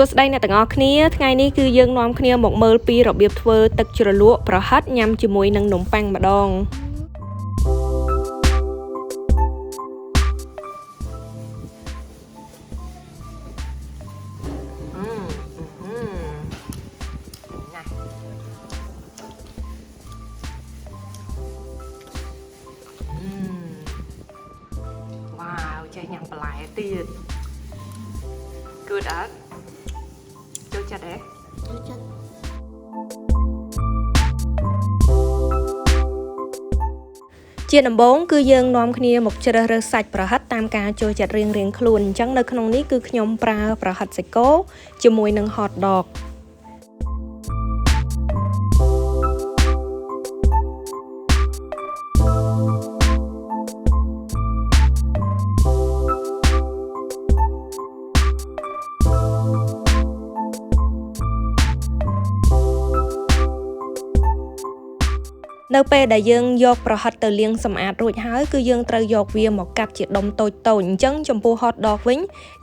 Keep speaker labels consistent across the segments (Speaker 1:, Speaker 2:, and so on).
Speaker 1: សួស្តីអ្នកទាំងអស់គ្នាថ្ងៃនេះគឺយើងនាំគ្នាមកមើលពីរបៀបធ្វើទឹកជ្រលក់ប្រហិតញ៉ាំជាមួយនឹងនំប៉័ងម្ដងវ៉ាវចេះញ៉ាំបន្លែទៀត Good អត់ចូលចិត្តទេចូលចិត្តជាដំបូងគឺយើងនាំគ្នាមកជ្រើសរើសសាច់ប្រហិតតាមការចូលចិត្តរៀងៗខ្លួនអញ្ចឹងនៅក្នុងនេះគឺខ្ញុំប្រើប្រហិតសាច់គោជាមួយនឹង hot dogនៅពេលដែលយើងយកប្រហិតទៅលាងសម្អាតរួចហើយគឺយើងត្រូវយកវាមកកាត់ជាដុំតូចៗអញ្ចឹងចំពោះ hot dog វិញ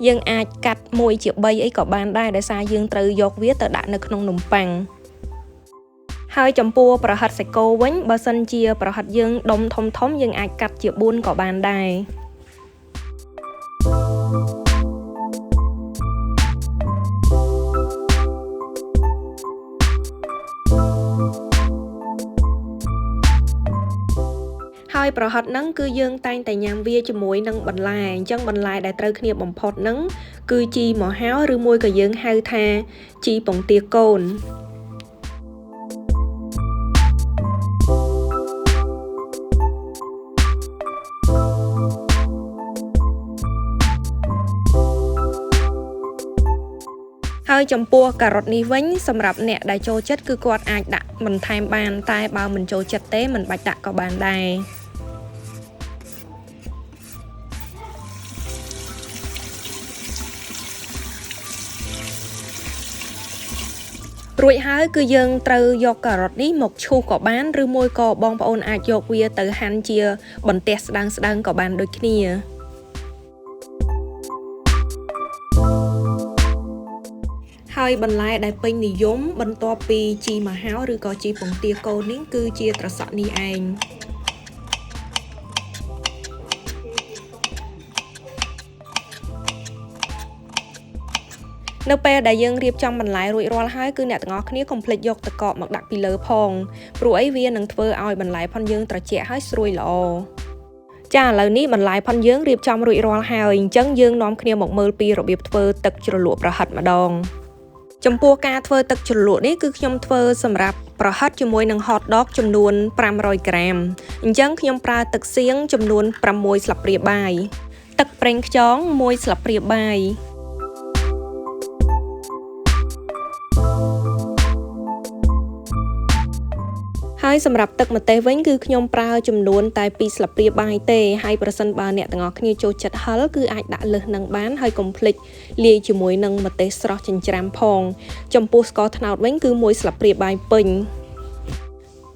Speaker 1: យើងអាចកាត់1ជា3អីក៏បានដែរដោយសារយើងត្រូវយកវាទៅដាក់នៅក្នុងនំប៉័ងហើយចំពោះប្រហិតសាច់គោវិញបើសិនជាប្រហិតយើងដុំធំៗយើងអាចកាត់ជា4ក៏បានដែរហើយប្រហិតហ្នឹងគឺយើងតែងតែញ៉ាំវាជាមួយនឹងបន្លែអញ្ចឹងបន្លែដែលត្រូវគ្នាបំផុតហ្នឹងគឺជីមហាវឬមួយក៏យើងហៅថាជីពងទាកូនហើយចំពោះការ៉ុតនេះវិញសម្រាប់អ្នកដែលចូលចិត្តគឺគាត់អាចដាក់បន្ថែមបានតែបើមិនចូលចិត្តទេមិនបាច់ដាក់ក៏បានដែររួចហើយគឺយើងត្រូវយកការ៉ុតនេះមកឈូសក៏បានឬមួយក៏បងប្អូនអាចយកវាទៅហាន់ជាបន្ទះស្ដើងៗក៏បានដូចគ្នាហើយបន្លែដែលពេញនិយមបន្ទាប់ពីជីមហាវឬក៏ជីពងទាកូននេះគឺជាត្រសក់នេះឯងនៅពេលដែលយើងរៀបចំបន្លែរួចរាល់ហើយគឺអ្នកទាំងអស់គ្នាកុំភ្លេចយកទឹកកកមកដាក់ពីលើផងព្រោះអីវានឹងធ្វើឲ្យបន្លែផុនយើងត្រជាក់ហើយស្រួយល្អចាឥឡូវនេះបន្លែផុនយើងរៀបចំរួចរាល់ហើយអញ្ចឹងយើងនាំគ្នាមកមើលពីរបៀបធ្វើទឹកជ្រលក់ប្រហិតម្ដងចំពោះការធ្វើទឹកជ្រលក់នេះគឺខ្ញុំធ្វើសម្រាប់ប្រហិតជាមួយនឹង hot dog ចំនួន500ក្រាមអញ្ចឹងខ្ញុំប្រើទឹកសៀងចំនួន6ស្លាបព្រាបាយទឹកប្រេងខ្យង1ស្លាបព្រាបាយហើយសម្រាប់ទឹកម្ទេសវិញគឺខ្ញុំប្រើចំនួនតែ2ស្លាបព្រាបាយទេហើយប្រសិនបើអ្នកទាំងអស់គ្នាចូលចិត្តហឹរគឺអាចដាក់លើសនឹងបានហើយកុំភ្លេចលាយជាមួយនឹងម្ទេសស្រស់ចិញ្ច្រាំផងចំពោះស្ករត្នោតវិញគឺ1ស្លាបព្រាបាយពេញ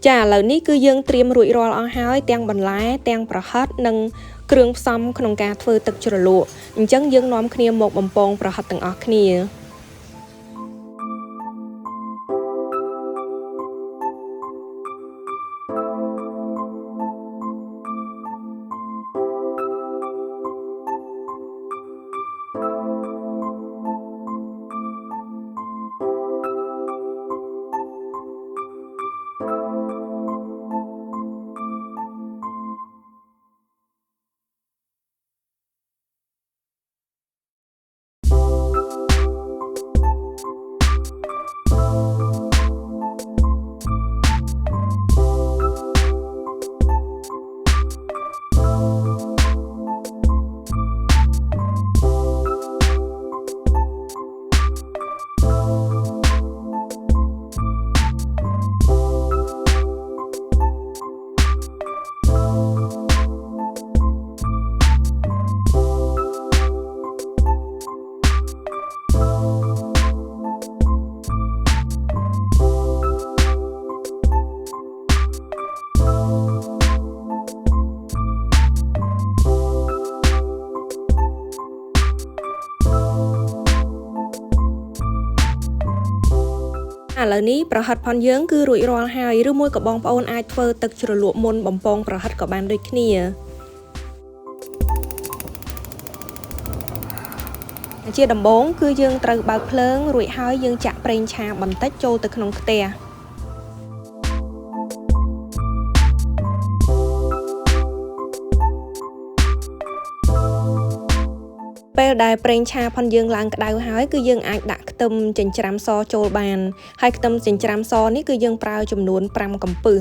Speaker 1: ចាឥឡូវនេះគឺយើងត្រៀមរួចរាល់អស់ហើយទាំងបន្លែទាំងប្រហិតនិងគ្រឿងផ្សំក្នុងការធ្វើទឹកជ្រលក់អញ្ចឹងយើងនាំគ្នាមកបំពងប្រហិតទាំងអស់គ្នា ឥឡូវនេះប្រហិតផនយើងគឺរួចរាល់ហើយឬមួយក៏បងប្អូនអាចធ្វើទឹកជ្រលក់មុនបំពងប្រហិតក៏បានដូចគ្នាជាដំបូងគឺយើងត្រូវបើកភ្លើងរួចហើយយើងចាក់ប្រេងឆាបន្តិចចូលទៅក្នុងខ្ទះពេលដែលប្រេងឆាផនយើងឡើងក្តៅហើយគឺយើងអាចដាក់ខ្ទឹមចិញ្ច្រាំសចូលបានហើយខ្ទឹមចិញ្ច្រាំសនេះគឺយើងប្រើចំនួន5កំពឹស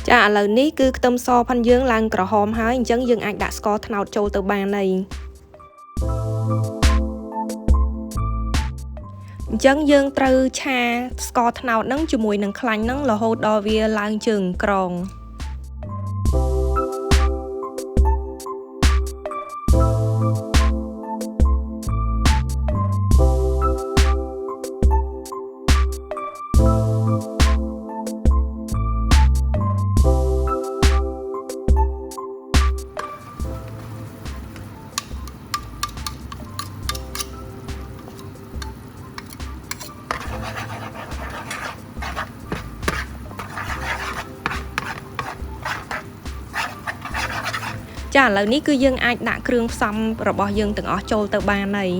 Speaker 1: ចាឥឡូវនេះគឺខ្ទឹមសផនយើងឡើងក្រហមហើយអញ្ចឹងយើងអាចដាក់ស្ករត្នោតចូលទៅបានហើយអញ្ចឹងយើងត្រូវឆាស្ករត្នោតហ្នឹងជាមួយនឹងខ្លាញ់ហ្នឹងរហូតដល់វាឡើងជើងក្រងចាឥឡូវនេះគឺយើងអាចដាក់គ្រឿងផ្សំរបស់យើងទាំងអស់ចូលទៅបានហើយ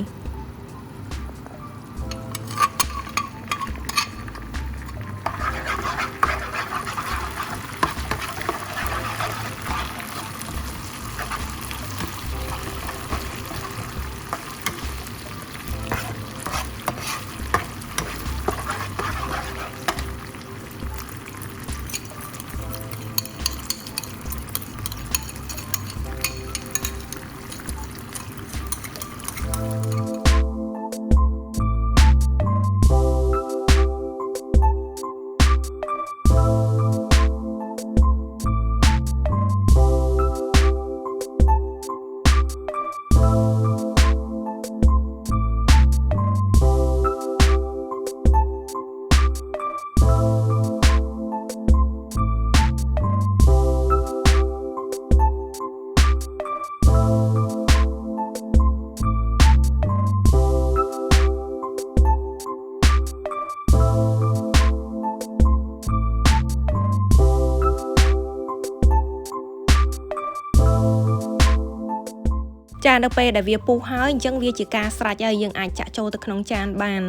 Speaker 1: ចានៅពេលដែលវាពុះហើយអញ្ចឹងវាជាការស្រេចហើយយើងអាចចាក់ចូលទៅក្នុងចានបាន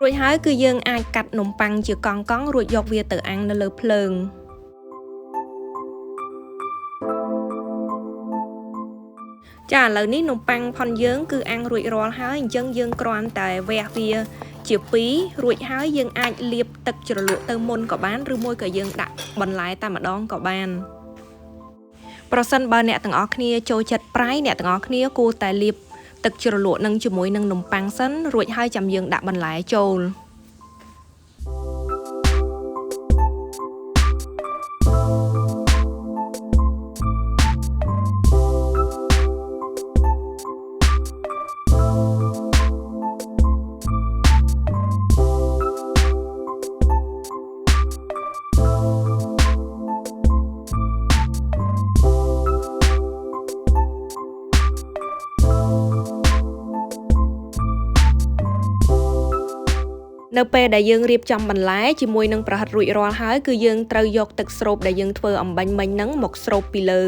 Speaker 1: រួចហើយគឺយើងអាចកាត់នំប៉័ងជាកង់ៗរួចយកវាទៅអាំងនៅលើភ្លើងចាឥឡូវនេះនំប៉័ងផនយើងគឺអាំងរួចរាល់ហើយអញ្ចឹងយើងគ្រាន់តែវះវាជា2រួចហើយយើងអាចលាបទឹកជ្រលក់ទៅមុនក៏បានឬមួយក៏យើងដាក់បន្លែតែម្ដងក៏បានប្រសិនបើអ្នកទាំងអស់គ្នាចូលចិត្តប្រៃអ្នកទាំងអស់គ្នាគួរតែលាបទឹកជ្រលក់នឹងជាមួយនឹងនំប៉័ងសិនរួចហើយចាំយើងដាក់បន្លែចូល នៅពេលដែលយើងរៀបចំបន្លែជាមួយនឹងប្រហិតរួចរាល់ហើយគឺយើងត្រូវយកទឹកស្រូបដែលយើងធ្វើអំបាញ់មិញហ្នឹងមកស្រូបពីលើ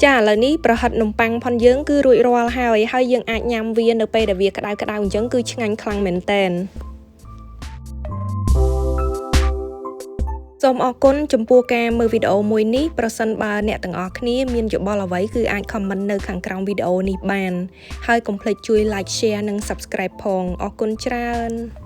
Speaker 1: ចាឥឡូវនេះប្រហិតនំប៉័ងផនយើងគឺរួចរាល់ហើយយើងអាចញ៉ាំវានៅពេលដែលវាក្តៅៗអញ្ចឹងគឺឆ្ងាញ់ខ្លាំងមែនតើសូមអរគុណចំពោះការមើលវីដេអូមួយនេះប្រសិនបើអ្នកទាំងអស់គ្នាមានយោបល់អ្វីគឺអាច comment នៅខាងក្រោមវីដេអូនេះបានហើយកុំភ្លេចជួយ like share និង subscribe ផងអរគុណច្រើន